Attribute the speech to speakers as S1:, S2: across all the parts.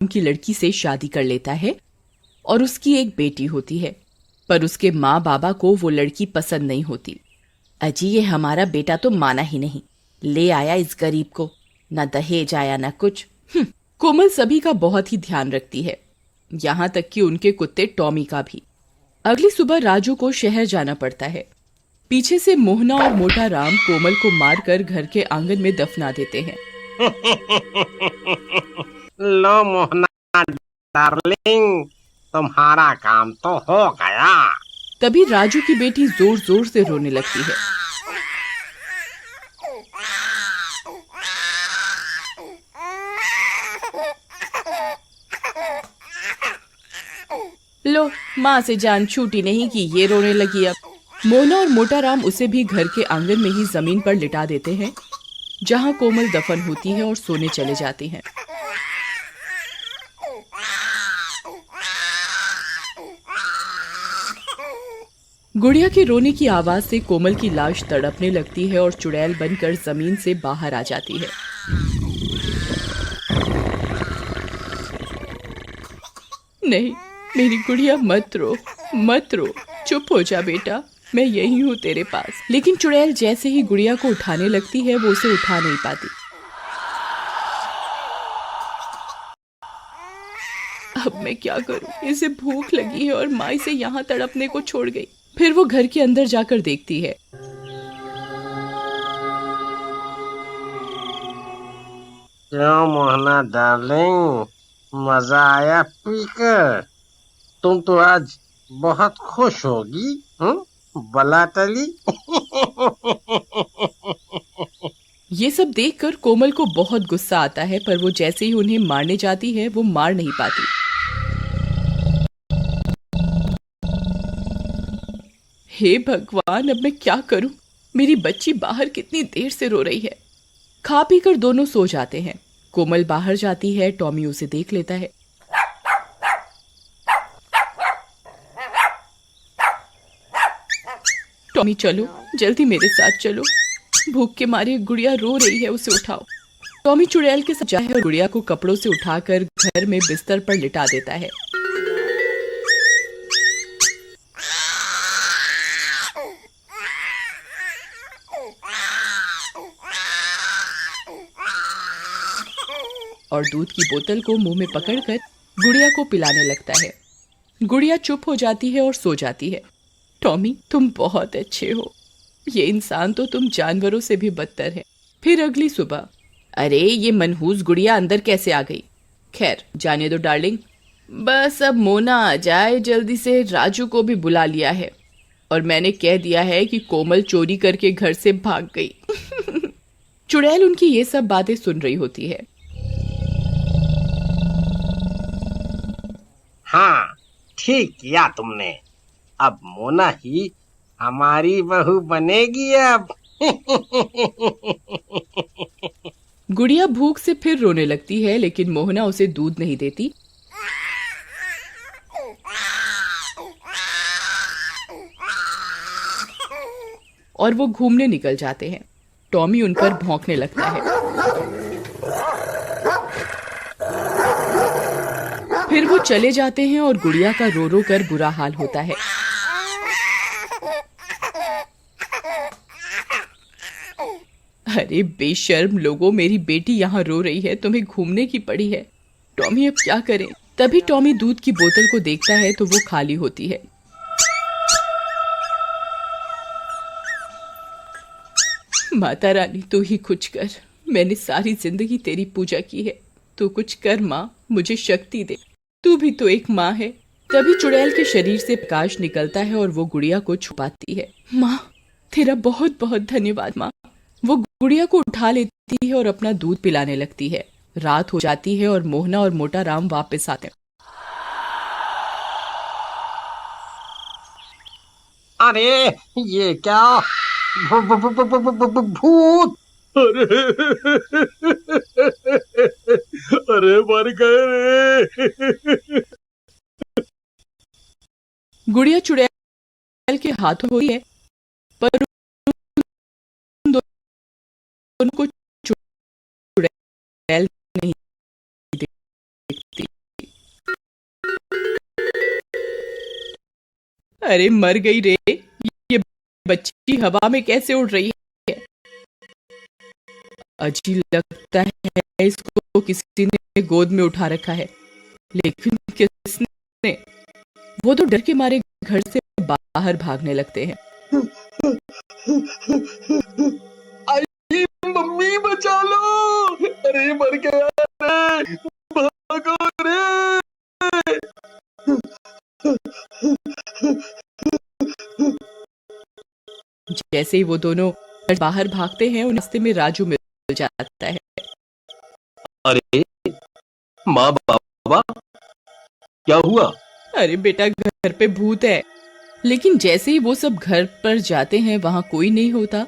S1: की लड़की से शादी कर लेता है और उसकी एक बेटी होती है। पर उसके माँ बाबा को वो लड़की पसंद नहीं होती। अजी ये हमारा बेटा तो माना ही नहीं, ले आया इस गरीब को, न दहेज आया न कुछ। कोमल सभी का बहुत ही ध्यान रखती है, यहाँ तक कि उनके कुत्ते टॉमी का भी। अगली सुबह राजू को शहर जाना पड़ता है। पीछे से मोहना और मोटा राम कोमल को मारकर घर के आंगन में दफना देते हैं।
S2: लो मोहना डार्लिंग, तुम्हारा काम तो हो गया।
S1: तभी राजू की बेटी जोर जोर से रोने लगती है। लो, माँ से जान छूटी नहीं कि ये रोने लगी अब। मोहना और मोटा राम उसे भी घर के आंगन में ही जमीन पर लिटा देते हैं, जहाँ कोमल दफन होती है और सोने चले जाते हैं। गुड़िया के रोने की आवाज से कोमल की लाश तड़पने लगती है और चुड़ैल बनकर जमीन से बाहर आ जाती है। नहीं, मेरी गुड़िया मत रो, मत रो, चुप हो जा बेटा, मैं यही हूँ तेरे पास। लेकिन चुड़ैल जैसे ही गुड़िया को उठाने लगती है वो उसे उठा नहीं पाती। अब मैं क्या करूं? इसे भूख लगी है और माँ इसे यहाँ तड़पने को छोड़ गई। फिर वो घर के अंदर जाकर देखती है।
S2: क्यों मोहना डार्लिंग, मजा आया पीकर? तुम तो आज बहुत खुश होगी, बला टली।
S1: ये सब देखकर कोमल को बहुत गुस्सा आता है, पर वो जैसे ही उन्हें मारने जाती है वो मार नहीं पाती। हे भगवान, अब मैं क्या करूं? मेरी बच्ची बाहर कितनी देर से रो रही है। खा पी कर दोनों सो जाते हैं। कोमल बाहर जाती है, टॉमी उसे देख लेता है। टॉमी चलो, जल्दी मेरे साथ चलो, भूख के मारे गुड़िया रो रही है, उसे उठाओ। टॉमी चुड़ैल के साथ जाए और गुड़िया को कपड़ों से उठाकर घर में बिस्तर पर लिटा देता है। और दूध की बोतल को मुंह में पकड़कर गुड़िया को पिलाने लगता है। गुड़िया चुप हो जाती है और सो जाती है। टॉमी तुम बहुत अच्छे हो, ये इंसान तो तुम जानवरों से भी बदतर है। फिर अगली सुबह, अरे ये मनहूस गुड़िया अंदर कैसे आ गई? खैर जाने दो डार्लिंग, बस अब मोना आ जाए जल्दी से। राजू को भी बुला लिया है और मैंने कह दिया है कि कोमल चोरी करके घर से भाग गई। चुड़ैल उनकी ये सब बातें सुन रही होती है।
S2: हाँ, ठीक किया तुमने। अब मोना ही हमारी बहू बनेगी अब।
S1: गुड़िया भूख से फिर रोने लगती है, लेकिन मोहना उसे दूध नहीं देती। और वो घूमने निकल जाते हैं। टॉमी उन पर भौंकने लगता है। फिर वो चले जाते हैं और गुड़िया का रो रो कर बुरा हाल होता है। अरे बेशर्म लोगों, मेरी बेटी यहाँ रो रही है, तुम्हें घूमने की पड़ी है। टॉमी अब क्या करें? तभी टॉमी दूध की बोतल को देखता है तो वो खाली होती है। माता रानी तू ही कुछ कर, मैंने सारी जिंदगी तेरी पूजा की है, तू कुछ कर माँ, मुझे शक्ति दे, तू भी तो एक माँ है। तभी चुड़ैल के शरीर से प्रकाश निकलता है और वो गुड़िया को छुपाती है। माँ तेरा बहुत बहुत धन्यवाद माँ। वो गुड़िया को उठा लेती है और अपना दूध पिलाने लगती है। रात हो जाती है और मोहना और मोटा राम वापस आते हैं।
S2: अरे ये क्या? भूत! अरे अरे मर गए रे।
S1: गुड़िया चुड़ैल के हाथों होती है, पर उन दोनों को चुड़ैल नहीं देखती। अरे मर गई रे, ये बच्ची हवा में कैसे उड़ रही है? अजीब लगता है, इसको किसी ने गोद में उठा रखा है। लेकिन किसने? वो तो डर के मारे घर से बाहर भागने लगते हैं।
S3: आई मम्मी बचा लो, अरे मर गया रे, भागो रे।
S1: जैसे ही वो दोनों बाहर भागते हैं, उन रास्ते में राजू मिल जाता है।
S3: अरे माँ बाबा, क्या हुआ?
S1: अरे बेटा, घर पे भूत है। लेकिन जैसे ही वो सब घर पर जाते हैं, वहां कोई नहीं होता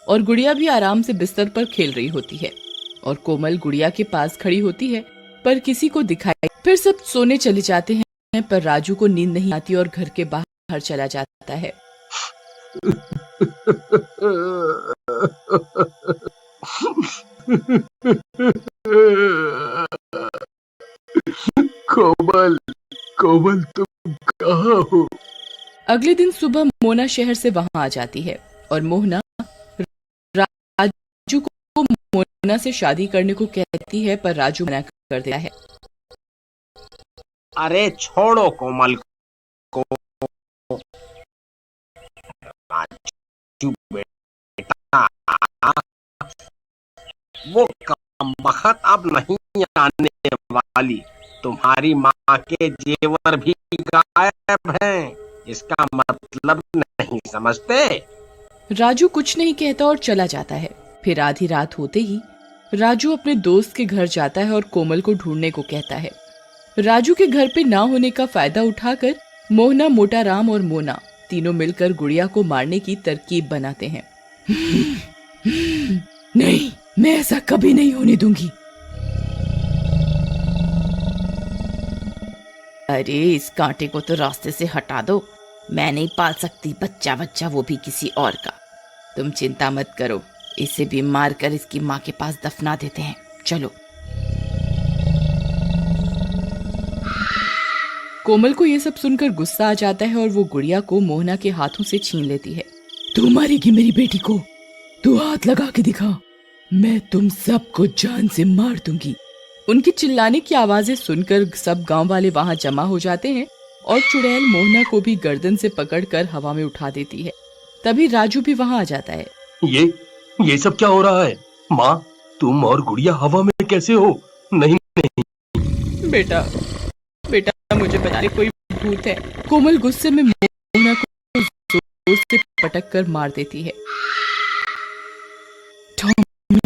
S1: और गुड़िया भी आराम से बिस्तर पर खेल रही होती है और कोमल गुड़िया के पास खड़ी होती है, पर किसी को दिखाई। फिर सब सोने चले जाते हैं, पर राजू को नींद नहीं आती और घर के बाहर चला जाता है।
S3: कोमल, कोमल तुम कहाँ हो?
S1: अगले दिन सुबह मोना शहर से वहां आ जाती है और मोहना राजू को मोना से शादी करने को कहती है, पर राजू मना कर देता है।
S2: अरे छोड़ो कोमल को, राजू बेटा, वो कमबख्त अब नहीं आने वाली। तुम्हारी माँ के जेवर भी गायब हैं, इसका मतलब नहीं समझते?
S1: राजू कुछ नहीं कहता और चला जाता है। फिर आधी रात होते ही राजू अपने दोस्त के घर जाता है और कोमल को ढूंढने को कहता है। राजू के घर पे ना होने का फायदा उठाकर मोहना, मोटा राम और मोना तीनों मिलकर गुड़िया को मारने की तरकीब बनाते हैं। नहीं, मैं ऐसा कभी नहीं होने दूंगी। अरे इस कांटे को तो रास्ते से हटा दो, मैं नहीं पाल सकती बच्चा, वो भी किसी और का। तुम चिंता मत करो, इसे भी मार कर इसकी माँ के पास दफना देते हैं, चलो। कोमल को यह सब सुनकर गुस्सा आ जाता है और वो गुड़िया को मोहना के हाथों से छीन लेती है। तू मारेगी मेरी बेटी को? तू हाथ लगा के दिखा, मैं तुम सबको जान से मार दूंगी। उनकी चिल्लाने की आवाजें सुनकर सब गांव वाले वहां जमा हो जाते हैं और चुड़ैल मोहना को भी गर्दन से पकड़कर हवा में उठा देती है। तभी राजू भी वहां आ जाता है।
S3: ये सब क्या हो रहा है? माँ, तुम और गुड़िया हवा में कैसे हो? नहीं नहीं
S1: बेटा, मुझे बता दे, कोई भूत है। कोमल गुस्से में मोहना को जोर से पटक कर मार देती है। टॉमी,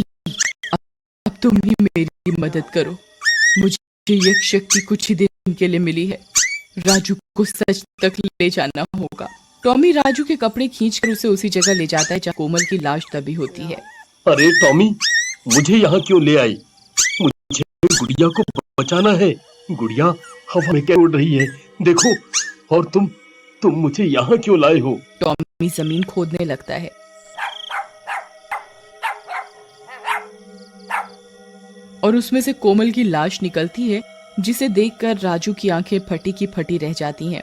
S1: अब तुम ही मेरी मदद करो, मुझे यह शक्ति कुछ ही दिन के लिए मिली है। राजू को सच तक ले जाना होगा। टॉमी राजू के कपड़े खींचकर उसे उसी जगह ले जाता है जहाँ कोमल की लाश दबी होती है।
S3: अरे टॉमी, मुझे यहाँ क्यों ले आई? मुझे गुड़िया को बचाना है। गुड़िया हवा में क्या उड़ रही है, देखो। और तुम मुझे यहाँ क्यों लाए हो?
S1: टॉमी जमीन खोदने लगता है। और उसमें से कोमल की लाश निकलती है, जिसे देखकर राजू की आंखें फटी की फटी रह जाती हैं।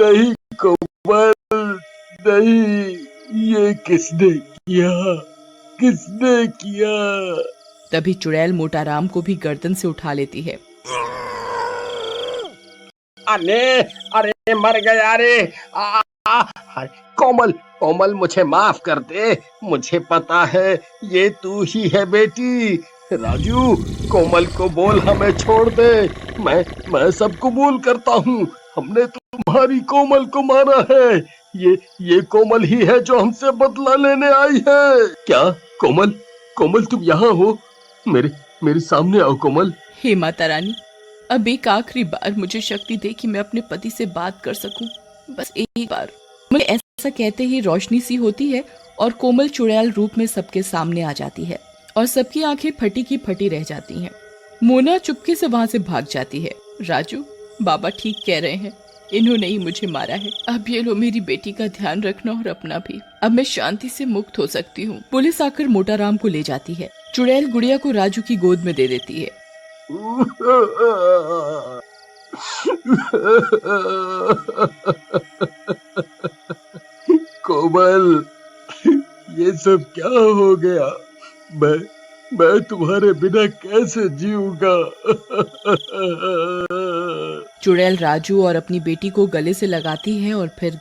S3: नहीं कोमल, नहीं, ये किसने किया?
S1: तभी चुड़ैल मोटा राम को भी गर्दन से उठा लेती है।
S2: अरे मर गया रे। कोमल मुझे माफ कर दे, मुझे पता है ये तू ही है बेटी। राजू, कोमल को बोल हमें छोड़ दे, मैं सब कबूल करता हूँ। हमने तुम्हारी कोमल को मारा है, ये कोमल ही है जो हमसे बदला लेने आई है। क्या कोमल तुम यहाँ हो? मेरे सामने आओ कोमल।
S1: हे माता रानी, अब एक आखिरी बार मुझे शक्ति दे कि मैं अपने पति से बात कर सकूं, बस एक बार। मुझे ऐसा कहते ही रोशनी सी होती है और कोमल चुड़ैल रूप में सबके सामने आ जाती है और सबकी आंखें फटी की फटी रह जाती हैं। मोना चुपके से वहां से भाग जाती है। राजू, बाबा ठीक कह रहे हैं, इन्होंने ही मुझे मारा है। अब ये लो, मेरी बेटी का ध्यान रखना और अपना भी। अब मैं शांति से मुक्त हो सकती हूँ। पुलिस आकर मोटाराम को ले जाती है। चुड़ैल गुड़िया को राजू की गोद में दे देती है।
S3: कोमल, ये सब क्या हो गया? मैं तुम्हारे बिना कैसे जीऊंगा?
S1: चुड़ैल राजू और अपनी बेटी को गले से लगाती है और फिर